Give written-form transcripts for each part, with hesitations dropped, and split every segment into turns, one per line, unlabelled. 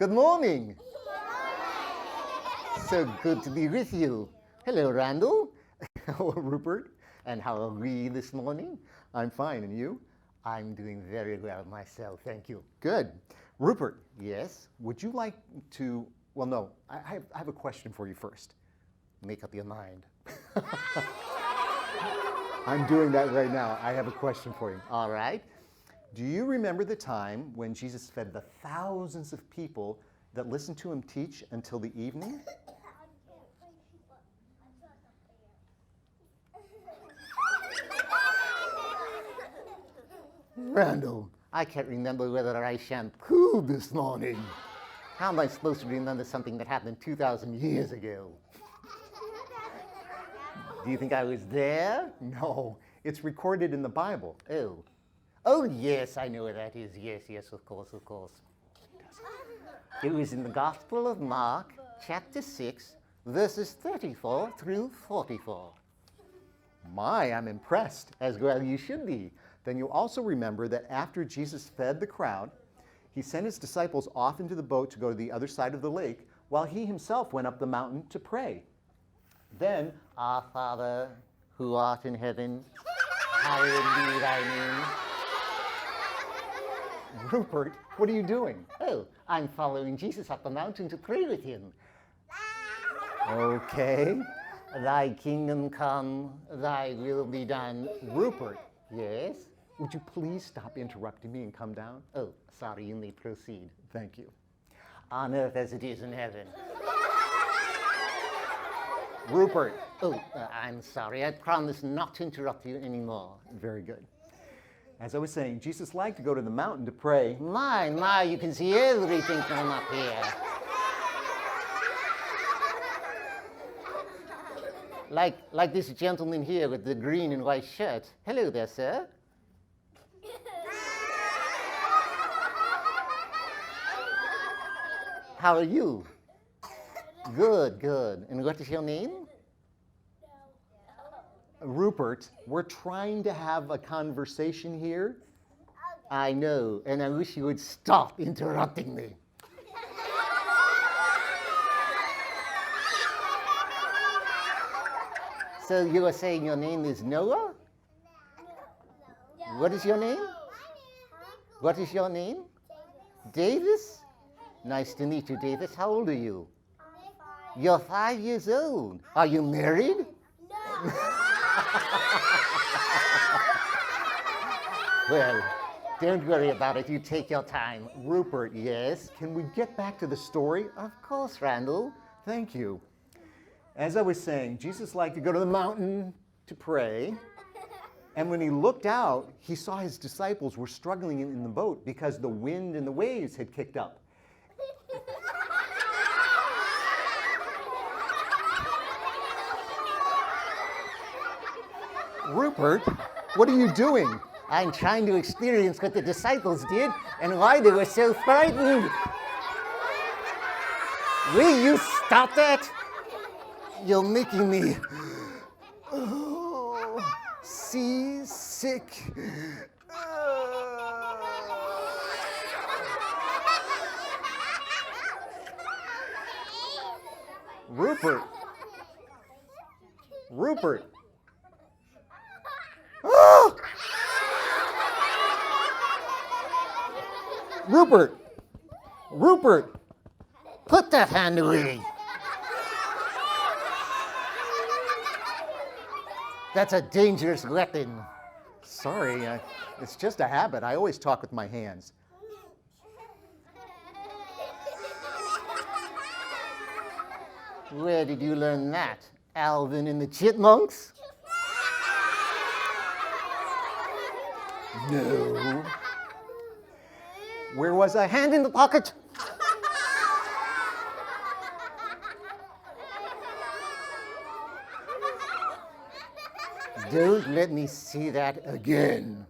Good morning. So good to be with you. Hello, Randall. Hello, Rupert. And how are we this morning? I'm fine, and you? I'm doing very well myself, thank you. Good. Rupert, yes? Would you like to, well, no, I have a question for you first. Make up your mind. I'm doing that right now. I have a question for you. All right. Do you remember the time when Jesus fed the thousands of people that listened to him teach until the evening? Randall, I can't remember whether I shampooed this morning. How am I supposed to remember something that happened 2,000 years ago? Do you think I was there? No, it's recorded in the Bible. Oh, yes, I know where that is. Yes, of course. It was in the Gospel of Mark, chapter 6, verses 34 through 44. My, I'm impressed, as well you should be. Then you also remember that after Jesus fed the crowd, he sent his disciples off into the boat to go to the other side of the lake, while he himself went up the mountain to pray. Then, Our Father, who art in heaven, hallowed be thy name. Rupert, what are you doing? Oh, I'm following Jesus up the mountain to pray with him. Okay. Thy kingdom come, thy will be done. Rupert, yes? Would you please stop interrupting me and come down? Oh, sorry, you may proceed. Thank you. On earth as it is in heaven. Rupert, I'm sorry. I promise not to interrupt you anymore. Very good. As I was saying, Jesus liked to go to the mountain to pray. My, you can see everything from up here. Like this gentleman here with the green and white shirt. Hello there, sir. How are you? Good. And what is your name? Rupert, we're trying to have a conversation here. I know, and I wish you would stop interrupting me. So you were saying your name is Noah? What is your name? What is your name? Davis? Nice to meet you, Davis. How old are you? You're 5 years old. Are you married? No. Well, don't worry about it. You take your time. Rupert, yes? Can we get back to the story? Of course, Randall. Thank you. As I was saying, Jesus liked to go to the mountain to pray. And when he looked out, he saw his disciples were struggling in the boat because the wind and the waves had kicked up. Rupert, what are you doing? I'm trying to experience what the disciples did and why they were so frightened. Will you stop that? You're making me seasick. Rupert. Oh! Rupert, put that hand away. That's a dangerous weapon. Sorry, it's just a habit. I always talk with my hands. Where did you learn that? Alvin and the Chipmunks? No. Where was I? Hand in the pocket. Don't let me see that again.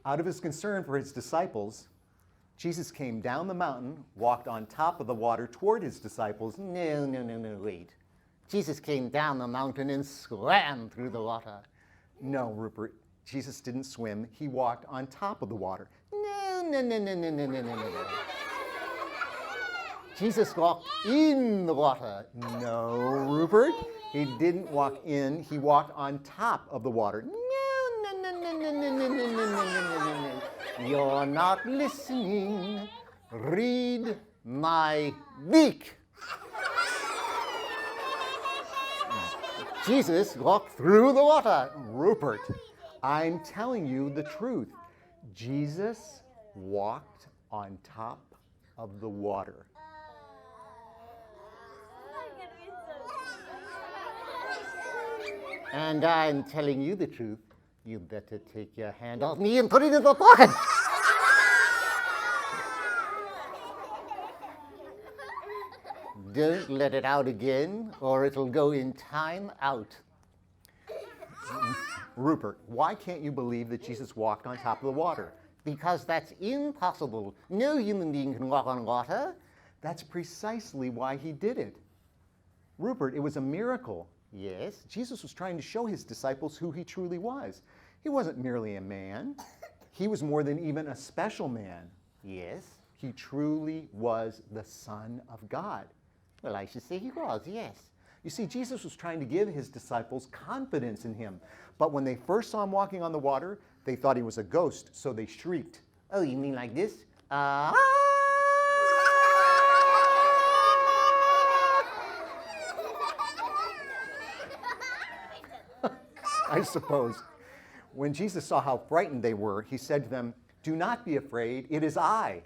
Out of his concern for his disciples, Jesus came down the mountain, walked on top of the water toward his disciples. No, wait. Jesus came down the mountain and swam through the water. No, Rupert, Jesus didn't swim. He walked on top of the water. No, no, no, no, no, no, no, no. Jesus walked in the water. No, Rupert, he didn't walk in. He walked on top of the water. No, no, no, no, no, no, no, no, no, no, no, no. You're not listening. Read my beak. Jesus walked through the water. Rupert, I'm telling you the truth. Jesus walked on top of the water. And I'm telling you the truth. You better take your hand off me and put it in the pocket. Don't let it out again, or it'll go in time out. Rupert, why can't you believe that Jesus walked on top of the water? Because that's impossible. No human being can walk on water. That's precisely why he did it. Rupert, it was a miracle. Yes, Jesus was trying to show his disciples who he truly was. He wasn't merely a man. He was more than even a special man. Yes, he truly was the Son of God. Well, I should say he was, yes. You see, Jesus was trying to give his disciples confidence in him. But when they first saw him walking on the water, they thought he was a ghost, so they shrieked. Oh, you mean like this? I suppose. When Jesus saw how frightened they were, he said to them, "Do not be afraid, it is I."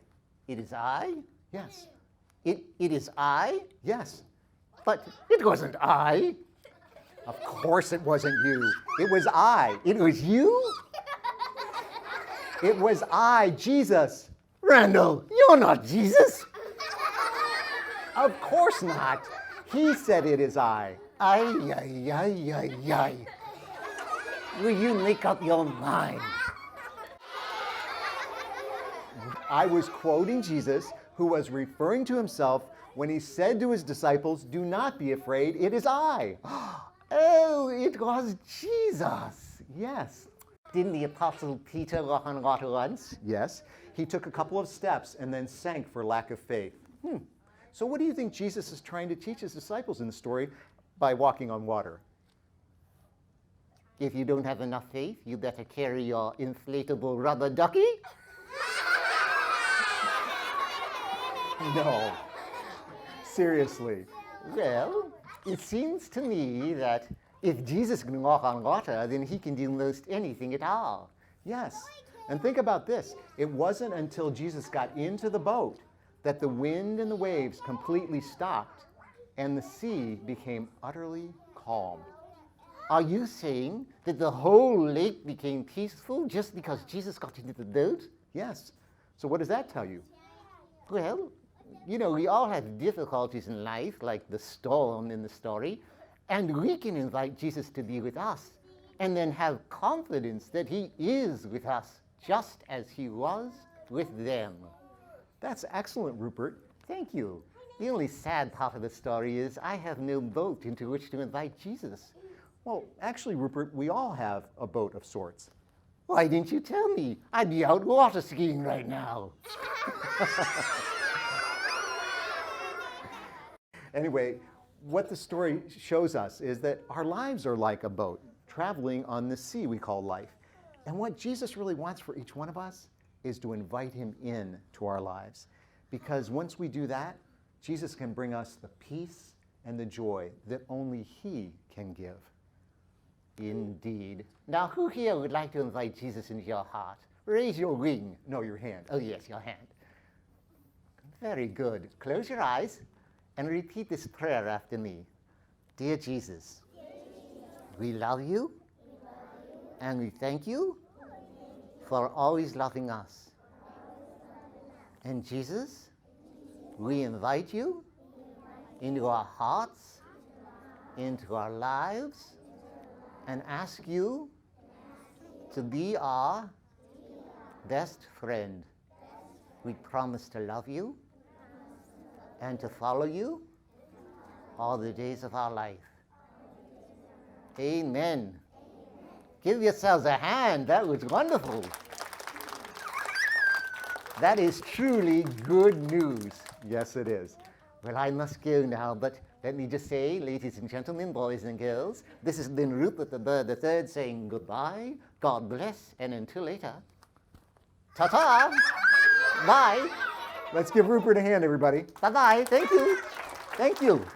It is I? Yes. It is I? Yes. But it wasn't I. Of course it wasn't you. It was I. It was you? It was I, Jesus. Randall, you're not Jesus. Of course not. He said it is I. Ay, ay, ay, ay, ay. Will you make up your mind? I was quoting Jesus, who was referring to himself when he said to his disciples, "Do not be afraid, it is I." Oh, it was Jesus. Yes. Didn't the Apostle Peter walk on water once? Yes. He took a couple of steps and then sank for lack of faith. So what do you think Jesus is trying to teach his disciples in the story by walking on water? If you don't have enough faith, you better carry your inflatable rubber ducky. No. Seriously. Well, it seems to me that if Jesus can walk on water, then he can do most anything at all. Yes. And think about this. It wasn't until Jesus got into the boat that the wind and the waves completely stopped and the sea became utterly calm. Are you saying that the whole lake became peaceful just because Jesus got into the boat? Yes. So what does that tell you? Well, you know, we all have difficulties in life, like the storm in the story, and we can invite Jesus to be with us and then have confidence that he is with us just as he was with them. That's excellent, Rupert. Thank you. The only sad part of the story is I have no boat into which to invite Jesus. Well, actually, Rupert, we all have a boat of sorts. Why didn't you tell me? I'd be out water skiing right now. Anyway, what the story shows us is that our lives are like a boat traveling on the sea we call life. And what Jesus really wants for each one of us is to invite him in to our lives. Because once we do that, Jesus can bring us the peace and the joy that only he can give. Indeed. Now, who here would like to invite Jesus into your heart? Raise your ring. No, your hand. Oh, yes, your hand. Very good. Close your eyes and repeat this prayer after me. Dear Jesus, we love you and we thank you for always loving us. And Jesus, we invite you into our hearts, into our lives, and ask you to be our best friend. We promise to love you and to follow you all the days of our life. Amen. Give yourselves a hand. That was wonderful. That is truly good news. Yes, it is. Well, I must go now, but let me just say, ladies and gentlemen, boys and girls, this has been Rupert the Bird III saying goodbye, God bless, and until later. Ta-ta! Bye! Let's give Rupert a hand, everybody. Bye-bye. Thank you. Thank you.